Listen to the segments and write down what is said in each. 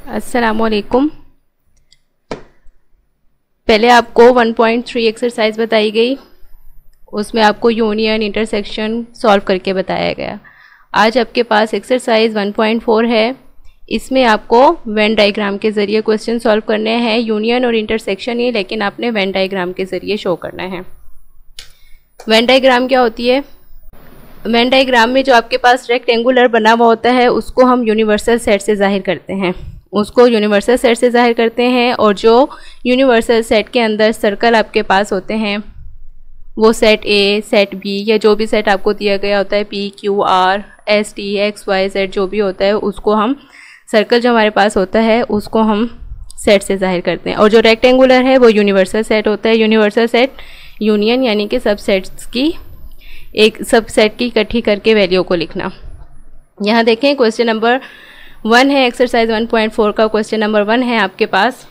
अस्सलामुअलैकुम। पहले आपको 1.3 एक्सरसाइज बताई गई, उसमें आपको यूनियन इंटरसेक्शन सॉल्व करके बताया गया। आज आपके पास एक्सरसाइज 1.4 है। इसमें आपको वेन डायग्राम के ज़रिए क्वेश्चन सॉल्व करने हैं। यूनियन और इंटरसेक्शन ही, लेकिन आपने वेन डायग्राम के ज़रिए शो करना है। वेन डायग्राम क्या होती है? वेन डायग्राम में जो आपके पास रेक्टेंगुलर बना हुआ होता है उसको हम यूनिवर्सल सेट से ज़ाहिर करते हैं। और जो यूनिवर्सल सेट के अंदर सर्कल आपके पास होते हैं वो सेट ए, सेट बी या जो भी सेट आपको दिया गया होता है, P, Q, R, S, T, X, Y, Z जो भी होता है, उसको हम सर्कल जो हमारे पास होता है उसको हम सेट से ज़ाहिर करते हैं। और जो रेक्टेंगुलर है वो यूनिवर्सल सेट होता है। यूनिवर्सल सेट यूनियन यानी कि सब सेट्स की एक सब सेट की इकट्ठी करके वैल्यू को लिखना। यहाँ देखें क्वेश्चन नंबर 1 है, एक्सरसाइज 1.4 का क्वेश्चन नंबर 1 है आपके पास।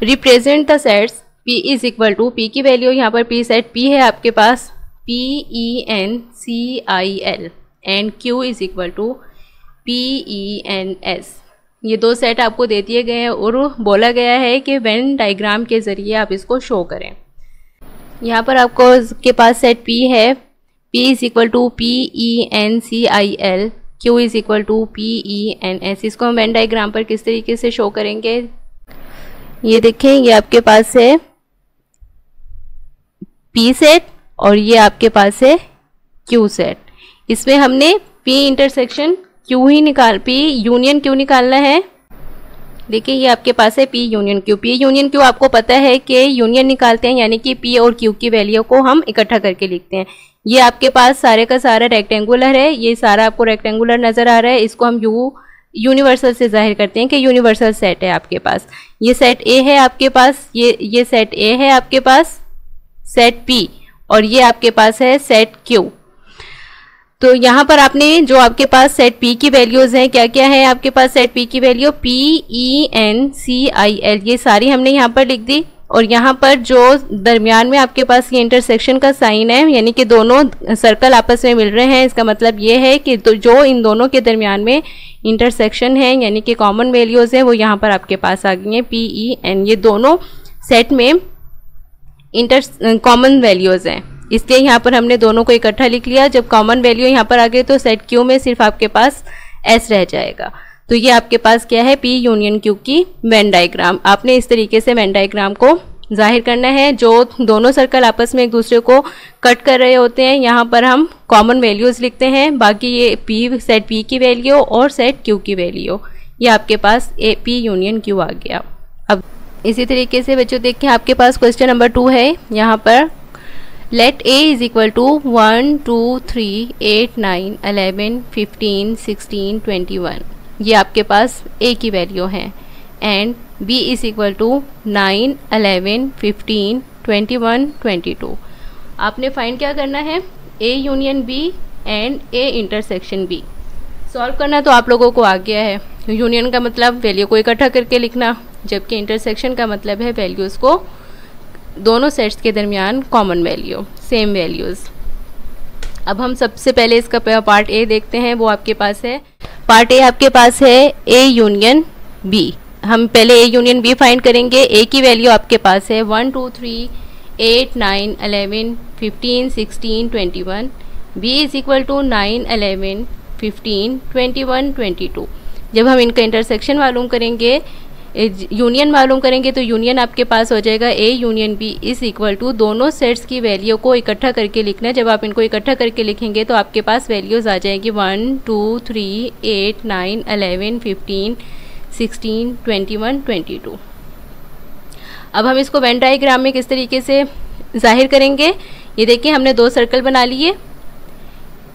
Represent the sets P is equal to, P की वैल्यू यहाँ पर P सेट P है आपके पास PENCIL and Q is equal to PENS। ये दो सेट आपको दे दिए गए हैं और बोला गया है कि वेन डायग्राम के ज़रिए आप इसको शो करें। यहाँ पर आपको के पास सेट P है, P is equal to PENCIL, Q is equal to PENS। इसको हम वेन डायग्राम पर किस तरीके से शो करेंगे? ये देखें, ये आपके पास है P सेट और ये आपके पास है Q सेट। इसमें हमने P इंटरसेक्शन Q ही P यूनियन Q निकालना है। देखिए ये आपके पास है P union Q। P union Q आपको पता है कि यूनियन निकालते हैं, यानी कि P और Q की वैल्यू को हम इकट्ठा करके लिखते हैं। ये आपके पास सारे का सारा रेक्टेंगुलर है, ये सारा आपको रेक्टेंगुलर नज़र आ रहा है। इसको हम यूनिवर्सल से जाहिर करते हैं कि यूनिवर्सल सेट है आपके पास। ये सेट A है आपके पास, ये सेट A है आपके पास, सेट P, और ये आपके पास है सेट Q। तो यहाँ पर आपने जो आपके पास सेट P की वैल्यूज़ हैं, क्या क्या है आपके पास सेट P की वैल्यू? PENCIL, ये सारी हमने यहाँ पर लिख दी। और यहाँ पर जो दरमियान में आपके पास ये इंटरसेक्शन का साइन है, यानी कि दोनों सर्कल आपस में मिल रहे हैं, इसका मतलब ये है कि तो जो इन दोनों के दरमियान में इंटरसेक्शन है यानी कि कॉमन वैल्यूज़ हैं वो यहाँ पर आपके पास आ गई हैं PEN। ये दोनों सेट में कॉमन वैल्यूज़ हैं, इसलिए यहाँ पर हमने दोनों को इकट्ठा लिख लिया। जब कॉमन वैल्यू यहाँ पर आ गई तो सेट Q में सिर्फ आपके पास S रह जाएगा। तो ये आपके पास क्या है? P यूनियन Q की वेन डायग्राम। आपने इस तरीके से वेन डायग्राम को जाहिर करना है। जो दोनों सर्कल आपस में एक दूसरे को कट कर रहे होते हैं, यहाँ पर हम कॉमन वैल्यूज़ लिखते हैं। बाकी ये P सेट P की वैल्यू और सेट Q की वैल्यू, ये आपके पास P यूनियन Q आ गया। अब इसी तरीके से बच्चों देखें, आपके पास क्वेश्चन नंबर 2 है। यहाँ पर let A is equal to 1, 2, 3, 8, 9, 11, 15, 16, 21, ये आपके पास A की वैल्यू है। And B is equal to 9, 11, 15, 21, 22। आपने फाइंड क्या करना है? A union B and A intersection B। Solve करना तो आप लोगों को आ गया है। यूनियन का मतलब वैल्यू को इकट्ठा करके लिखना, जबकि इंटरसेक्शन का मतलब है वैल्यूज़ को, दोनों सेट्स के दरमियान कॉमन वैल्यू, सेम वैल्यूज़। अब हम सबसे पहले इसका पार्ट A देखते हैं। वो आपके पास है, पार्ट A आपके पास है A यूनियन B। हम पहले A यूनियन B फाइंड करेंगे। A की वैल्यू आपके पास है 1, 2, 3, 8, 9, 11, 15, 16, 21। B is equal to 9, 11, 15, 21, 22। जब हम इनका इंटरसेक्शन मालूम करेंगे, यूनियन मालूम करेंगे, तो यूनियन आपके पास हो जाएगा A union B is equal to दोनों सेट्स की वैल्यू को इकट्ठा करके लिखना। जब आप इनको इकट्ठा करके लिखेंगे तो आपके पास वैल्यूज़ आ जाएगी 1, 2, 3, 8, 9, 11, 15, 16, 21, 22। अब हम इसको वेन डायग्राम में किस तरीके से जाहिर करेंगे? ये देखिए, हमने दो सर्कल बना लिए।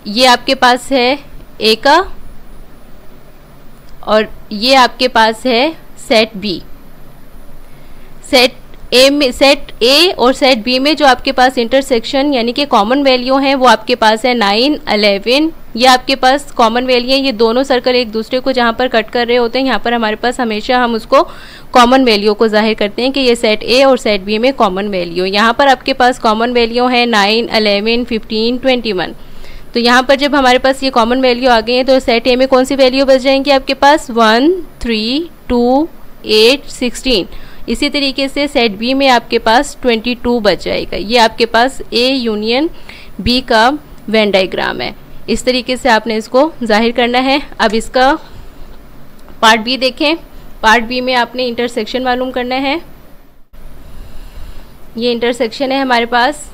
ये आपके पास है A का और ये आपके पास है सेट B। सेट A और सेट B में जो आपके पास इंटरसेक्शन यानी कि कॉमन वैल्यू है वो आपके पास है 9, 11। ये आपके पास कॉमन वैल्यू है। ये दोनों सर्कल एक दूसरे को जहाँ पर कट कर रहे होते हैं, यहाँ पर हमारे पास हमेशा हम उसको कॉमन वैल्यू को जाहिर करते हैं कि ये सेट A और सेट B में कॉमन वैल्यू। यहाँ पर आपके पास कॉमन वैल्यू है 9, 11, 15, 21। तो यहाँ पर जब हमारे पास ये कॉमन वैल्यू आ गई है तो सेट ए में कौन सी वैल्यू बच जाएंगी आपके पास 1, 3, 2, 8, 16। इसी तरीके से सेट बी में आपके पास 22 बच जाएगा। ये आपके पास ए यूनियन बी का वेन डायग्राम है। इस तरीके से आपने इसको जाहिर करना है। अब इसका पार्ट बी देखें। पार्ट बी में आपने इंटरसेक्शन मालूम करना है। ये इंटरसेक्शन है हमारे पास।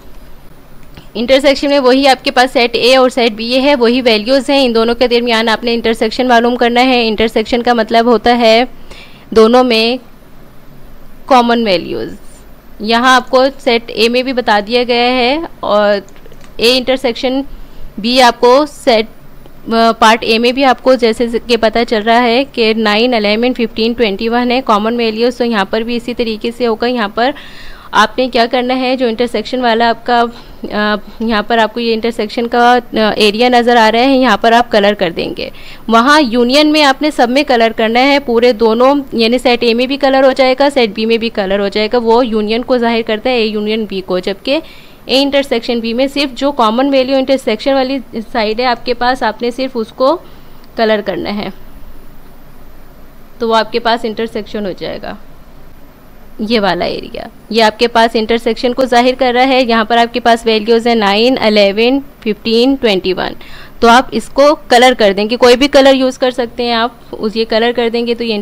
इंटरसेक्शन में वही आपके पास सेट ए और सेट बी है, वही वैल्यूज़ हैं। इन दोनों के दरमियान आपने इंटरसेक्शन मालूम करना है। इंटरसेक्शन का मतलब होता है दोनों में कॉमन वैल्यूज़। यहाँ आपको सेट ए में भी बता दिया गया है और ए इंटरसेक्शन बी आपको सेट पार्ट ए में भी आपको जैसे कि पता चल रहा है कि 9, 11, 15, 21 है कॉमन वैल्यूज़। तो यहाँ पर भी इसी तरीके से होगा। यहाँ पर आपने क्या करना है, जो इंटरसेक्शन वाला आपका यहाँ पर आपको ये इंटरसेक्शन का एरिया नज़र आ रहा है, यहाँ पर आप कलर कर देंगे। वहाँ यूनियन में आपने सब में कलर करना है, पूरे दोनों, यानी सेट ए में भी कलर हो जाएगा, सेट बी में भी कलर हो जाएगा। वो यूनियन को जाहिर करता है, ए यूनियन बी को। जबकि ए इंटरसेक्शन बी में सिर्फ जो कॉमन वैल्यू इंटरसेक्शन वाली साइड है आपके पास, आपने सिर्फ उसको कलर करना है, तो वो आपके पास इंटरसेक्शन हो जाएगा। ये वाला एरिया ये आपके पास इंटरसेक्शन को जाहिर कर रहा है। यहाँ पर आपके पास वैल्यूज़ है 9, 11, 15, 21। तो आप इसको कलर कर देंगे, कोई भी कलर यूज़ कर सकते हैं आप। उस ये कलर कर देंगे तो ये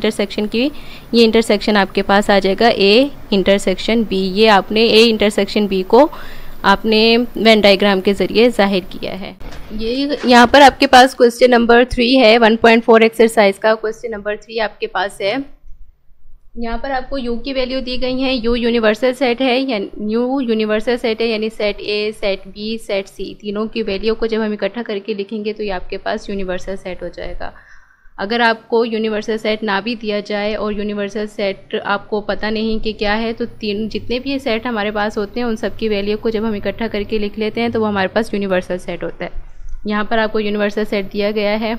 इंटरसेक्शन आपके पास आ जाएगा ए इंटरसेक्शन बी। ये आपने ए इंटरसेक्शन बी को आपने वेन डायग्राम के ज़रिए जाहिर किया है। ये यहाँ पर आपके पास क्वेश्चन नंबर 3 है, 1.4 एक्सरसाइज का क्वेश्चन नंबर 3 आपके पास है। यहाँ पर आपको u की वैल्यू दी गई है। u यूनिवर्सल सेट है, यानी set A, set B, set C, तीनों की वैल्यू को जब हम इकट्ठा करके लिखेंगे तो ये आपके पास यूनिवर्सल सेट हो जाएगा। अगर आपको यूनिवर्सल सेट ना भी दिया जाए और यूनिवर्सल सेट आपको पता नहीं कि क्या है, तो जितने भी सेट हमारे पास होते हैं उन सब की वैल्यू को जब हम इकट्ठा करके लिख लेते हैं तो वो हमारे पास यूनिवर्सल सेट होता है। यहाँ पर आपको यूनिवर्सल सेट दिया गया है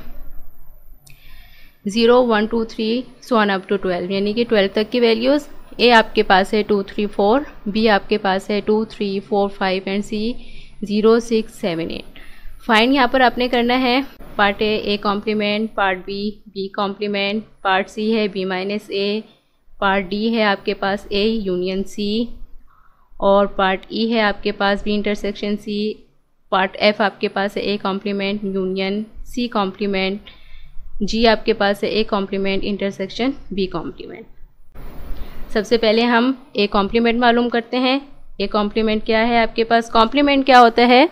0, 1, 2, 3 सो ऑन अप टू 12, यानी कि 12 तक की वैल्यूज़। ए आपके पास है 2, 3, 4, बी आपके पास है 2, 3, 4, 5 एंड सी 0, 6, 7, 8। फाइंड यहाँ पर आपने करना है part A complement, part B complement, part C है B minus A, part D है आपके पास ए यूनियन सी, और पार्ट ई है आपके पास B intersection C, part F आपके पास है A complement union C complement, G आपके पास है A complement intersection B complement. सबसे पहले हम ए कॉम्प्लीमेंट मालूम करते हैं। ए कॉम्प्लीमेंट क्या है आपके पास? कॉम्प्लीमेंट क्या होता है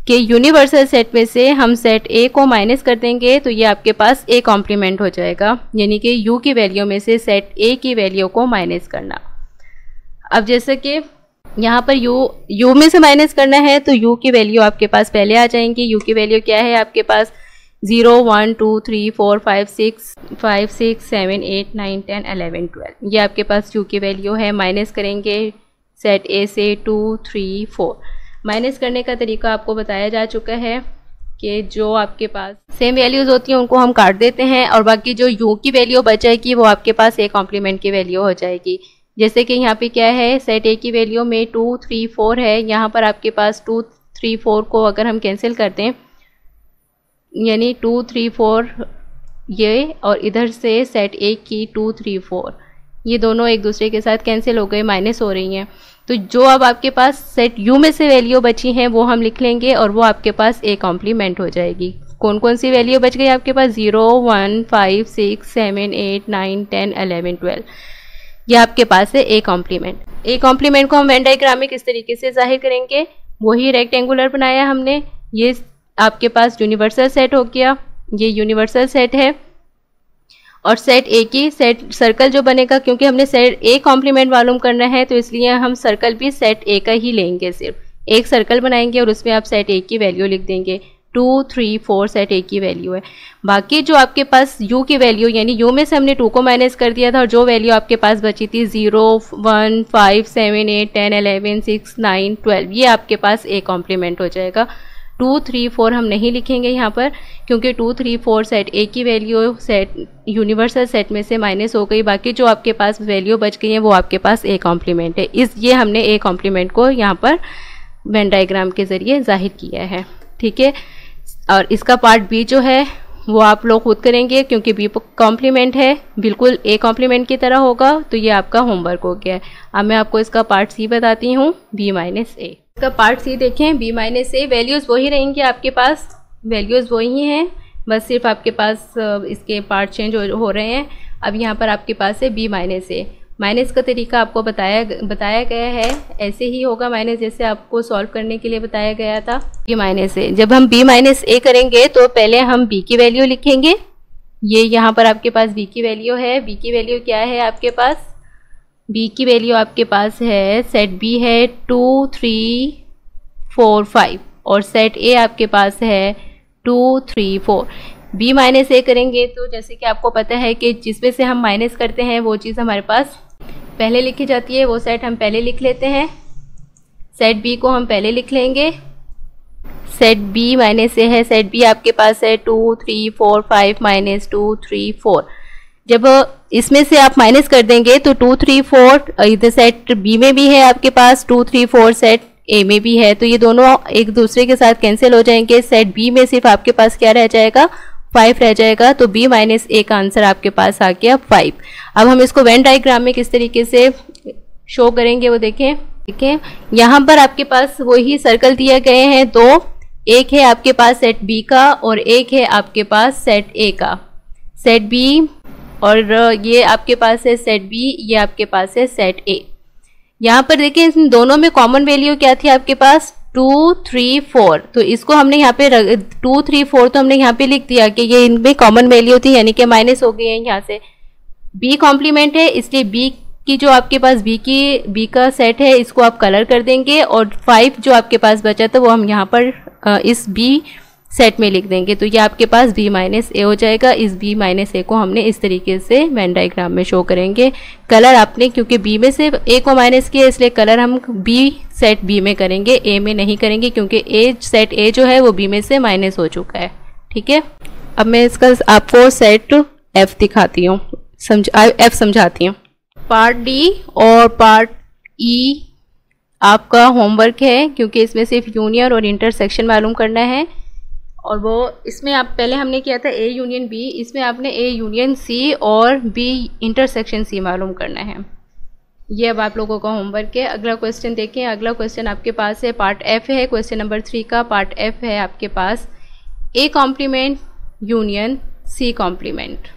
कि यूनिवर्सल सेट में से हम सेट ए को माइनस कर देंगे तो ये आपके पास ए कॉम्प्लीमेंट हो जाएगा, यानी कि यू की वैल्यू में से सेट ए की वैल्यू को माइनस करना। अब जैसे कि यहाँ पर यू में से माइनस करना है तो यू की वैल्यू आपके पास पहले आ जाएंगी। यू की वैल्यू क्या है आपके पास? 0, 1, 2, 3, 4, 5, 6, 7, 8, 9, 10, 11, 12 ये आपके पास यू की वैल्यू है। माइनस करेंगे सेट ए से 2, 3, 4। माइनस करने का तरीका आपको बताया जा चुका है कि जो आपके पास सेम वैल्यूज़ होती हैं उनको हम काट देते हैं और बाकी जो यू की वैल्यू बच जाएगी वो आपके पास ए कॉम्प्लीमेंट की वैल्यू हो जाएगी। जैसे कि यहाँ पे क्या है, सेट ए की वैल्यू में 2, 3, 4 है। यहाँ पर आपके पास 2, 3, 4 को अगर हम कैंसिल करते हैं, यानी 2, 3, 4 ये, और इधर से सेट ए की 2, 3, 4 ये दोनों एक दूसरे के साथ कैंसिल हो गए, माइनस हो रही हैं। तो जो अब आपके पास सेट यू में से वैल्यू बची हैं वो हम लिख लेंगे और वो आपके पास ए कॉम्प्लीमेंट हो जाएगी। कौन कौन सी वैल्यू बच गई आपके पास? 0, 1, 5, 6, 7, 8, 9, 10, 11, 12 ये आपके पास है ए कॉम्प्लीमेंट। ए कॉम्प्लीमेंट को हम वेन डायग्राम में किस तरीके से जाहिर करेंगे? वही रेक्टेंगुलर बनाया हमने। ये आपके पास यूनिवर्सल सेट हो गया, ये यूनिवर्सल सेट है। और सेट ए की सेट सर्कल जो बनेगा, क्योंकि हमने सेट ए कॉम्प्लीमेंट मालूम करना है तो इसलिए हम सर्कल भी सेट ए का ही लेंगे। सिर्फ एक सर्कल बनाएंगे और उसमें आप सेट ए की वैल्यू लिख देंगे। 2, 3, 4 सेट ए की वैल्यू है। बाकी जो आपके पास यू की वैल्यू, यानी यू में से हमने 2 को माइनस कर दिया था और जो वैल्यू आपके पास बची थी 0, 1, 5, 7, 8, 10, 11, 6, 9, 12 ये आपके पास ए कॉम्प्लीमेंट हो जाएगा। 2, 3, 4 हम नहीं लिखेंगे यहाँ पर, क्योंकि 2, 3, 4 सेट ए की वैल्यू सेट यूनिवर्सल सेट में से माइनस हो गई। बाकी जो आपके पास वैल्यू बच गई है वो आपके पास ए कॉम्प्लीमेंट है। ये हमने ए कॉम्प्लीमेंट को यहाँ पर वेन डायग्राम के ज़रिए जाहिर किया है। ठीक है, और इसका पार्ट बी जो है वो आप लोग खुद करेंगे, क्योंकि बी कॉम्प्लीमेंट है, बिल्कुल ए कॉम्प्लीमेंट की तरह होगा। तो ये आपका होमवर्क हो गया है। अब मैं आपको इसका पार्ट सी बताती हूँ, बी माइनस ए। इसका पार्ट सी देखें, बी माइनस ए, वैल्यूज़ वही रहेंगी आपके पास, वैल्यूज़ वही हैं, बस सिर्फ आपके पास इसके पार्ट चेंज हो रहे हैं। अब यहाँ पर आपके पास है बी माइनस ए। माइनस का तरीका आपको बताया गया है, ऐसे ही होगा माइनस जैसे आपको सॉल्व करने के लिए बताया गया था। बी माइनस ए, जब हम बी माइनस ए करेंगे तो पहले हम बी की वैल्यू लिखेंगे। ये यहाँ पर आपके पास बी की वैल्यू है। बी की वैल्यू क्या है आपके पास? बी की वैल्यू आपके पास है, सेट बी है 2 3 4 5 और सेट ए आपके पास है 2 3 4। बी माइनस ए करेंगे तो जैसे कि आपको पता है कि जिसमें से हम माइनस करते हैं वो चीज़ हमारे पास पहले लिखी जाती है, वो सेट हम पहले लिख लेते हैं। सेट बी को हम पहले लिख लेंगे। सेट बी माइनस ए है, सेट बी आपके पास है 2 3 4 5 माइनस 2 3 4। जब इसमें से आप माइनस कर देंगे तो 2 3 4 इधर सेट बी में भी है आपके पास, 2 3 4 सेट ए में भी है, तो ये दोनों एक दूसरे के साथ कैंसिल हो जाएंगे। सेट बी में सिर्फ आपके पास क्या रह जाएगा? 5 रह जाएगा। तो बी माइनस ए का आंसर आपके पास आ गया 5। अब हम इसको वेन डायग्राम में किस तरीके से शो करेंगे वो देखें। यहाँ पर आपके पास वही सर्कल दिए गए हैं दो, एक है आपके पास सेट बी का और एक है आपके पास सेट ए का। सेट बी और ये आपके पास है सेट बी, ये आपके पास है सेट ए। यहाँ पर देखिए इन दोनों में कॉमन वैल्यू क्या थी आपके पास? 2 3 4। तो इसको हमने यहाँ पे 2 3 4 तो हमने यहाँ पे लिख दिया कि ये इनमें कॉमन वैल्यू थी, यानी कि माइनस हो गई है यहाँ से। बी कॉम्प्लीमेंट है, इसलिए बी की जो आपके पास बी का सेट है इसको आप कलर कर देंगे और 5 जो आपके पास बचा था वो हम यहाँ पर इस बी सेट में लिख देंगे। तो ये आपके पास बी माइनस ए हो जाएगा। इस बी माइनस ए को हमने इस तरीके से वेन डायग्राम में शो करेंगे। कलर आपने क्योंकि बी में से ए को माइनस किया इसलिए कलर हम बी सेट बी में करेंगे, ए में नहीं करेंगे, क्योंकि ए सेट ए जो है वो बी में से माइनस हो चुका है। ठीक है, अब मैं इसका आपको सेट एफ दिखाती हूँ, एफ समझाती हूँ। पार्ट डी और पार्ट ई आपका होमवर्क है, क्योंकि इसमें सिर्फ यूनियन और इंटरसेक्शन मालूम करना है। और वो इसमें आप पहले हमने किया था ए यूनियन बी, इसमें आपने ए यूनियन सी और बी इंटरसेक्शन सी मालूम करना है। ये अब आप लोगों का होमवर्क है। अगला क्वेश्चन देखें। अगला क्वेश्चन आपके पास है पार्ट एफ है, क्वेश्चन नंबर 3 का पार्ट एफ है आपके पास A complement union C complement.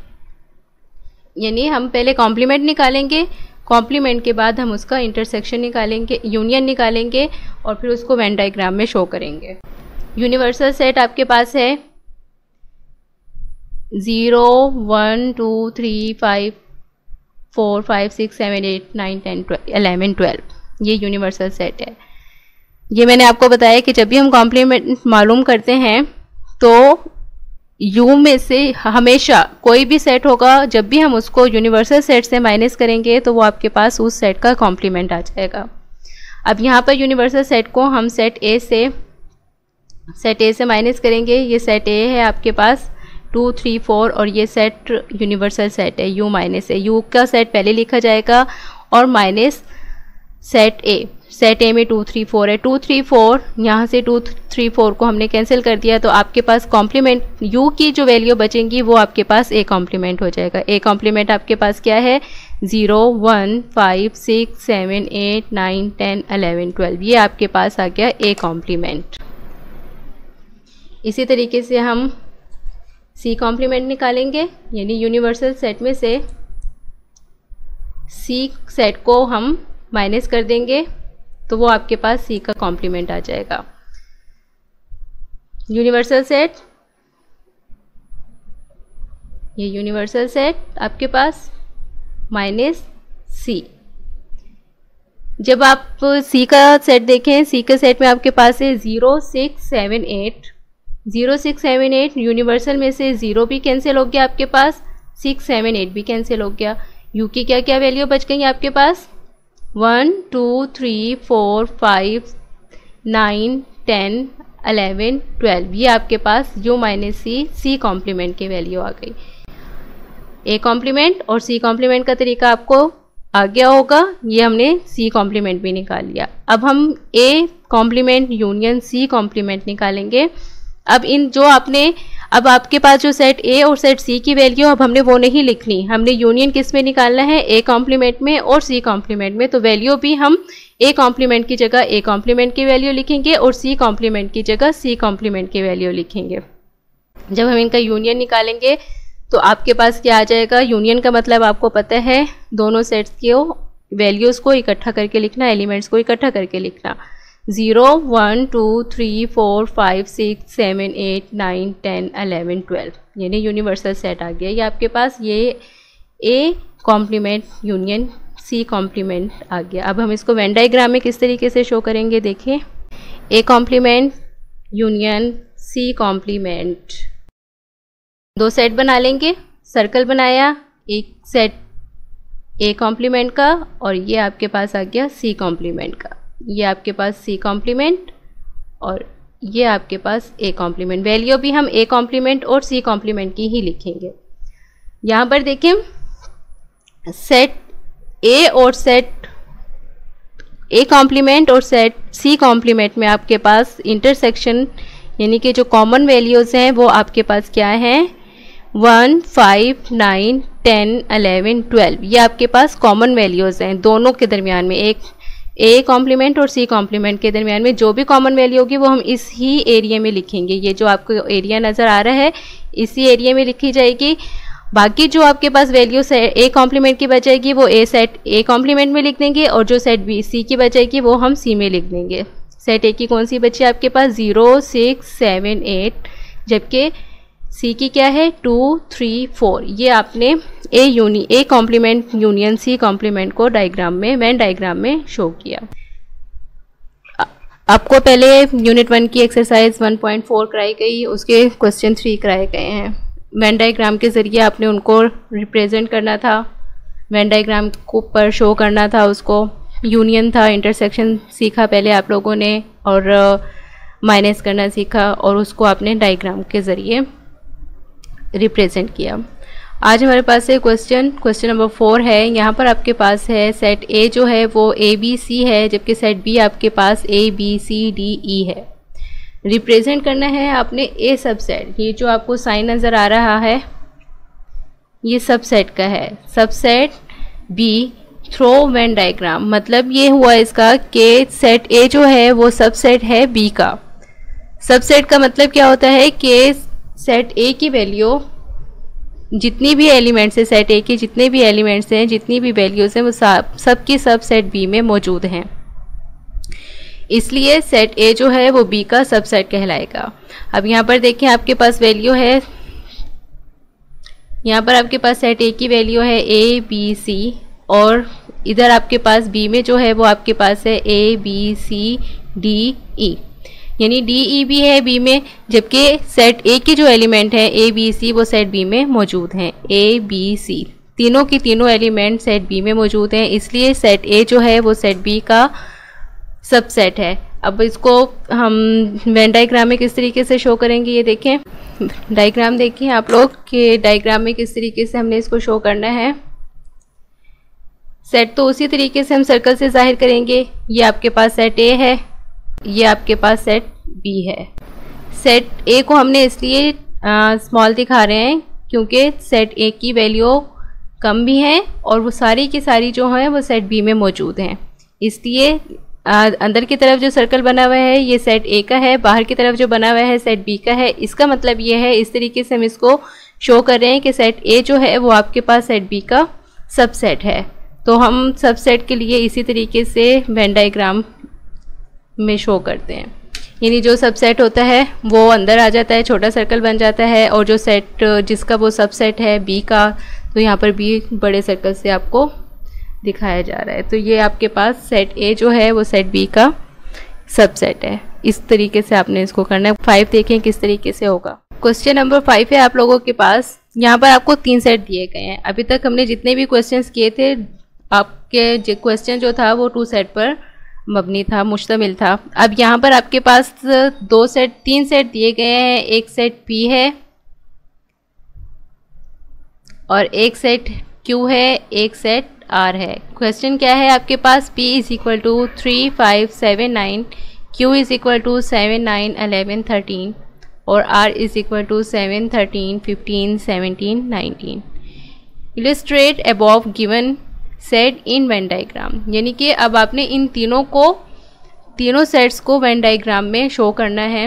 यानी हम पहले कॉम्प्लीमेंट निकालेंगे, कॉम्प्लीमेंट के बाद हम उसका इंटरसेक्शन निकालेंगे, यूनियन निकालेंगे और फिर उसको वेन डायग्राम में शो करेंगे। यूनिवर्सल सेट आपके पास है 0 1 2 3 5 4 5 6 7 8 9 10 11 12। ये यूनिवर्सल सेट है। ये मैंने आपको बताया कि जब भी हम कॉम्प्लीमेंट मालूम करते हैं तो यू में से हमेशा कोई भी सेट होगा, जब भी हम उसको यूनिवर्सल सेट से माइनस करेंगे तो वो आपके पास उस सेट का कॉम्प्लीमेंट आ जाएगा। अब यहाँ पर यूनिवर्सल सेट को हम सेट ए से माइनस करेंगे। ये सेट ए है आपके पास 2 3 4 और ये सेट यूनिवर्सल सेट है यू माइनस ए। यू का सेट पहले लिखा जाएगा और माइनस सेट ए। सेट ए में 2 3 4 है, 2 3 4 यहाँ से 2 3 4 को हमने कैंसिल कर दिया तो आपके पास कॉम्प्लीमेंट यू की जो वैल्यू बचेंगी वो आपके पास ए कॉम्प्लीमेंट हो जाएगा। ए कॉम्प्लीमेंट आपके पास क्या है 0 1 5 6 7 8 9 10 11 12। ये आपके पास आ गया ए कॉम्प्लीमेंट। इसी तरीके से हम सी कॉम्प्लीमेंट निकालेंगे, यानी यूनिवर्सल सेट में से सी सेट को हम माइनस कर देंगे तो वो आपके पास सी का कॉम्प्लीमेंट आ जाएगा। यूनिवर्सल सेट, ये यूनिवर्सल सेट आपके पास माइनस सी। जब आप सी का सेट देखें, सी के सेट में आपके पास है 0 6 7 8। 0 6 7 8 यूनिवर्सल में से 0 भी कैंसिल हो गया आपके पास, 6 7 8 भी कैंसिल हो गया। यू की क्या क्या वैल्यू बच गई आपके पास 1 2 3 4 5 9 10 11 12। ये आपके पास यू माइनस सी कॉम्प्लीमेंट की वैल्यू आ गई। ए कॉम्प्लीमेंट और सी कॉम्प्लीमेंट का तरीका आपको आ गया होगा। ये हमने सी कॉम्प्लीमेंट भी निकाल लिया। अब हम A complement union C complement निकालेंगे। अब इन जो आपने, अब आपके पास जो सेट ए और सेट सी की वैल्यू अब हमने वो नहीं लिखनी, हमने यूनियन किस में निकालना है, ए कॉम्प्लीमेंट में और सी कॉम्प्लीमेंट में। तो वैल्यू भी हम ए कॉम्प्लीमेंट की जगह ए कॉम्प्लीमेंट की वैल्यू लिखेंगे और सी कॉम्प्लीमेंट की जगह सी कॉम्प्लीमेंट की वैल्यू लिखेंगे। जब हम इनका यूनियन निकालेंगे तो आपके पास क्या आ जाएगा, यूनियन का मतलब आपको पता है दोनों सेट्स की वैल्यूज़ को इकट्ठा करके लिखना, एलिमेंट्स को इकट्ठा करके लिखना। 0 1 2 3 4 5 6 7 8 9 10 11 12 यानी यूनिवर्सल सेट आ गया। ये आपके पास ये A complement union C complement आ गया। अब हम इसको वेन डायग्राम में किस तरीके से शो करेंगे, देखिए A complement union C complement, दो सेट बना लेंगे, सर्कल बनाया, एक सेट ए कॉम्प्लीमेंट का और ये आपके पास आ गया सी कॉम्प्लीमेंट का। ये आपके पास सी कॉम्प्लीमेंट और ये आपके पास ए कॉम्प्लीमेंट। वैल्यू भी हम ए कॉम्प्लीमेंट और सी कॉम्प्लीमेंट की ही लिखेंगे। यहाँ पर देखें सेट ए और सेट ए कॉम्प्लीमेंट और सेट सी कॉम्प्लीमेंट में आपके पास इंटरसेक्शन यानी कि जो कॉमन वैल्यूज़ हैं वो आपके पास क्या हैं, 1 5 9 10 11 12 ये आपके पास कॉमन वैल्यूज़ हैं दोनों के दरमियान में। एक ए कॉम्प्लीमेंट और सी कॉम्प्लीमेंट के दरमियान में जो भी कॉमन वैल्यू होगी वो हम इस ही एरिया में लिखेंगे। ये जो आपको एरिया नज़र आ रहा है इसी एरिया में लिखी जाएगी। बाकी जो आपके पास वैल्यू ए कॉम्प्लीमेंट की बचेगी वो ए सेट ए कॉम्प्लीमेंट में लिख देंगे और जो सेट बी सी की बचेगी वो हम सी में लिख देंगे। सेट ए की कौन सी बची आपके पास 0 6 7 8 जबकि सी की क्या है 2 3 4। ये आपने A complement union C complement को डायग्राम में वेन डायग्राम में शो किया। आपको पहले यूनिट 1 की एक्सरसाइज 1.4 कराई गई, उसके क्वेश्चन 3 कराए गए हैं। वेन डायग्राम के ज़रिए आपने उनको रिप्रेजेंट करना था, वेन डायग्राम को पर शो करना था उसको। यूनियन था, इंटरसेक्शन सीखा पहले आप लोगों ने और माइनस करना सीखा और उसको आपने डायग्राम के ज़रिए रिप्रेजेंट किया। आज हमारे पास है क्वेश्चन नंबर 4 है। यहाँ पर आपके पास है सेट ए जो है वो ए बी सी है जबकि सेट बी आपके पास A B C D E है। रिप्रेजेंट करना है आपने ए सबसेट, ये जो आपको साइन नज़र आ रहा है ये सबसेट का है। Subset B through Venn diagram, मतलब ये हुआ इसका कि सेट ए जो है वो सबसेट है बी का। सबसेट का मतलब क्या होता है कि सेट ए की वैल्यू जितनी भी एलिमेंट्स है, सेट ए के जितने भी एलिमेंट्स हैं, जितनी भी वैल्यूज़ हैं वो सब की सब सेट बी में मौजूद हैं, इसलिए सेट ए जो है वो बी का सबसेट कहलाएगा। अब यहाँ पर देखें आपके पास वैल्यू है, यहाँ पर आपके पास सेट ए की वैल्यू है ए बी सी और इधर आपके पास बी में जो है वो आपके पास है A B C D E, यानी डी ई भी है बी में, जबकि सेट ए की जो एलिमेंट है ए बी सी वो सेट बी में मौजूद हैं। ए बी सी तीनों की तीनों एलिमेंट सेट बी में मौजूद हैं, इसलिए सेट ए जो है वो सेट बी का सबसेट है। अब इसको हम वेन डायग्राम में किस तरीके से शो करेंगे, ये देखें डायग्राम देखिए आप लोग कि डायग्राम में किस तरीके से हमने इसको शो करना है। सेट तो उसी तरीके से हम सर्कल से जाहिर करेंगे। ये आपके पास सेट ए है, ये आपके पास सेट बी है। सेट ए को हमने इसलिए स्मॉल दिखा रहे हैं क्योंकि सेट ए की वैल्यू कम भी है और वो सारी की सारी जो हैं वो सेट बी में मौजूद हैं, इसलिए अंदर की तरफ जो सर्कल बना हुआ है ये सेट ए का है, बाहर की तरफ जो बना हुआ है सेट बी का है। इसका मतलब ये है, इस तरीके से हम इसको शो कर रहे हैं कि सेट ए जो है वो आपके पास सेट बी का सबसेट है। तो हम सबसेट के लिए इसी तरीके से वेन डायग्राम में शो करते हैं, यानी जो सबसेट होता है वो अंदर आ जाता है, छोटा सर्कल बन जाता है, और जो सेट जिसका वो सबसेट है बी का, तो यहाँ पर बी बड़े सर्कल से आपको दिखाया जा रहा है। तो ये आपके पास सेट ए जो है वो सेट बी का सबसेट है। इस तरीके से आपने इसको करना है। 5 देखें किस तरीके से होगा। क्वेश्चन नंबर 5 है आप लोगों के पास। यहाँ पर आपको 3 सेट दिए गए हैं। अभी तक हमने जितने भी क्वेश्चंस किए थे, आपके क्वेश्चन जो था वो 2 सेट पर मबनी था, मुश्तमिल था। अब यहाँ पर आपके पास 3 सेट दिए गए हैं। एक सेट पी है और एक सेट क्यू है, एक सेट आर है। क्वेश्चन क्या है आपके पास, P is equal to 3 5 7 9, Q is equal to 7 9 11 13, और r is equal to 7, 13, 15, 17, 19। Illustrate above given set in Venn diagram, यानी कि अब आपने इन तीनों सेट्स को वेन डायग्राम में शो करना है।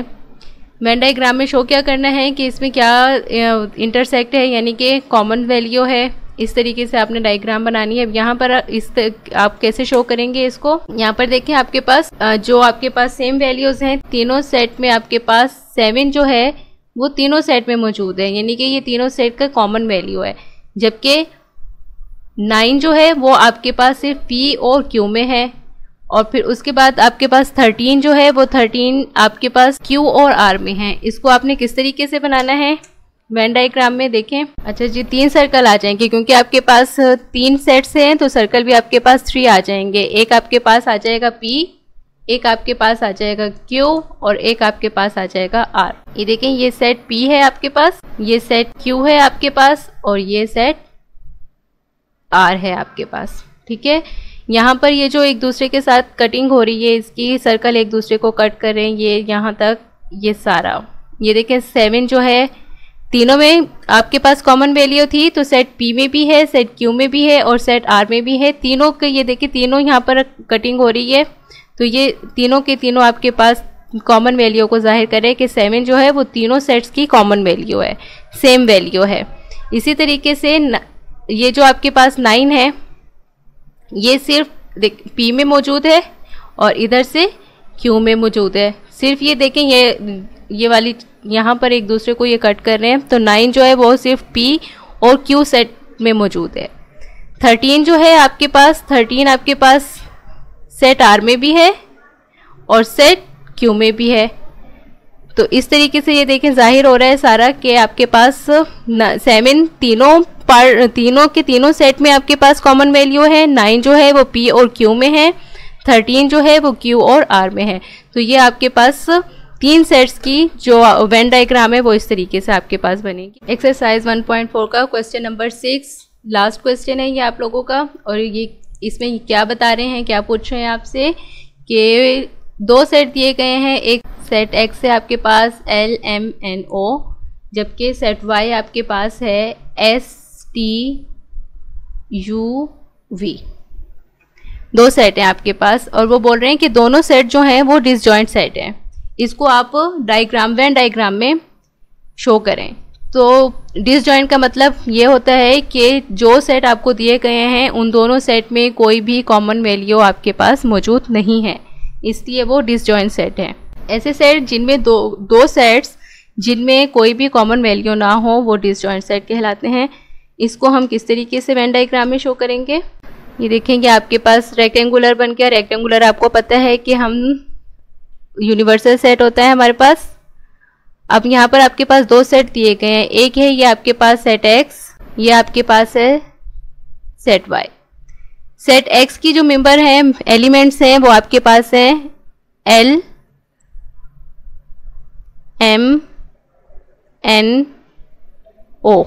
वेन डायग्राम में शो क्या करना है कि इसमें क्या इंटरसेक्ट है, यानी कि कॉमन वैल्यू है। इस तरीके से आपने डायग्राम बनानी है। अब यहाँ पर आप कैसे शो करेंगे इसको, यहाँ पर देखें आपके पास जो आपके पास सेम वैल्यूज़ हैं तीनों सेट में, आपके पास 7 जो है वो तीनों सेट में मौजूद है, यानी कि ये तीनों सेट का कॉमन वैल्यू है। जबकि 9 जो है वो आपके पास सिर्फ P और Q में है, और फिर उसके बाद आपके पास 13 जो है वो 13 आपके पास Q और R में है। इसको आपने किस तरीके से बनाना है वेन डायग्राम में देखें। अच्छा जी, 3 सर्कल आ जाएंगे क्योंकि आपके पास 3 सेट्स हैं तो सर्कल भी आपके पास 3 आ जाएंगे। एक आपके पास आ जाएगा P, एक आपके पास आ जाएगा Q और एक आपके पास आ जाएगा R। ये देखें, ये सेट P है आपके पास, ये सेट Q है आपके पास और ये सेट R है आपके पास। ठीक है, यहाँ पर ये जो एक दूसरे के साथ कटिंग हो रही है, इसकी सर्कल एक दूसरे को कट कर रहे हैं, ये यहाँ तक ये सारा। ये देखें 7 जो है तीनों में आपके पास कॉमन वैल्यू थी, तो सेट P में भी है, सेट Q में भी है और सेट R में भी है। तीनों के ये देखिए तीनों यहाँ पर कटिंग हो रही है, तो ये तीनों के तीनों आपके पास कॉमन वैल्यू को जाहिर करे कि 7 जो है वो तीनों सेट्स की कॉमन वैल्यू है, सेम वैल्यू है। इसी तरीके से ये जो आपके पास 9 है ये सिर्फ P में मौजूद है और इधर से Q में मौजूद है। सिर्फ ये देखें ये वाली यहाँ पर एक दूसरे को ये कट कर रहे हैं, तो 9 जो है वो सिर्फ P और Q सेट में मौजूद है। 13 जो है आपके पास, 13 आपके पास सेट R में भी है और सेट Q में भी है। तो इस तरीके से ये देखें जाहिर हो रहा है सारा कि आपके पास 7 तीनों के तीनों सेट में आपके पास कॉमन वैल्यू है। 9 जो है वो P और Q में है, 13 जो है वो Q और R में है। तो ये आपके पास 3 सेट्स की जो वेन डायग्राम है वो इस तरीके से आपके पास बनेगी। एक्सरसाइज 1.4 का क्वेश्चन नंबर 6 लास्ट क्वेश्चन है ये आप लोगों का, और ये इसमें क्या बता रहे हैं, क्या पूछ रहे हैं आपसे कि 2 सेट दिए गए हैं। एक सेट X है आपके पास L, M, N, O, जबकि सेट Y आपके पास है S, T, U, V। 2 set हैं आपके पास और वो बोल रहे हैं कि दोनों सेट जो हैं वो डिसजॉइंट सेट हैं। इसको आप वेन डायग्राम में शो करें। तो डिसजॉइंट का मतलब ये होता है कि जो सेट आपको दिए गए हैं उन दोनों सेट में कोई भी कॉमन वैल्यू आपके पास मौजूद नहीं है, इसलिए वो डिसजॉइंट सेट है। ऐसे सेट जिनमें दो सेट्स जिनमें कोई भी कॉमन वैल्यू ना हो वो डिसजॉइंट सेट कहलाते हैं। इसको हम किस तरीके से वेन डायग्राम में शो करेंगे, ये देखेंगे आपके पास रेक्टेंगुलर बन गया। रेक्टेंगुलर आपको पता है कि हम यूनिवर्सल सेट होता है हमारे पास। अब यहाँ पर आपके पास 2 सेट दिए गए हैं, एक है ये आपके पास सेट X, ये आपके पास है सेट Y। सेट X की जो मेंबर हैं, एलिमेंट्स हैं, वो आपके पास हैं L, M, N, O,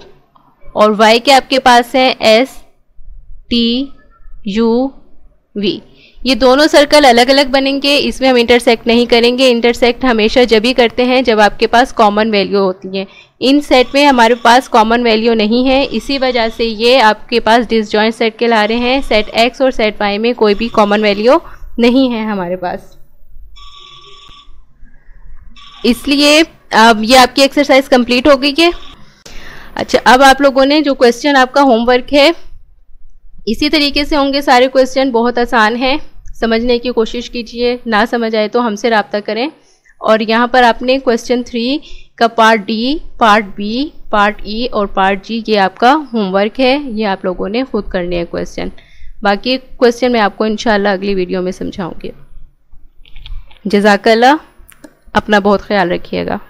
और Y के आपके पास है S, T, U, V। ये दोनों सर्कल अलग अलग बनेंगे, इसमें हम इंटरसेक्ट नहीं करेंगे। इंटरसेक्ट हमेशा जब ही करते हैं जब आपके पास कॉमन वैल्यू होती है। इन सेट में हमारे पास कॉमन वैल्यू नहीं है, इसी वजह से ये आपके पास डिसजॉइंट सेट कहला रहे हैं। सेट X और सेट Y में कोई भी कॉमन वैल्यू नहीं है हमारे पास, इसलिए अब ये आपकी एक्सरसाइज कंप्लीट हो गई है। अच्छा, अब आप लोगों ने जो क्वेश्चन आपका होमवर्क है इसी तरीके से होंगे सारे क्वेश्चन, बहुत आसान है, समझने की कोशिश कीजिए। ना समझ आए तो हमसे रब्ता करें। और यहाँ पर आपने क्वेश्चन 3 का part D, part B, part E और पार्ट जी ये आपका होमवर्क है, ये आप लोगों ने खुद करने हैं क्वेश्चन। बाकी क्वेश्चन मैं आपको इंशाल्लाह अगली वीडियो में समझाऊंगी। जज़ाकल्लाह, अपना बहुत ख्याल रखिएगा।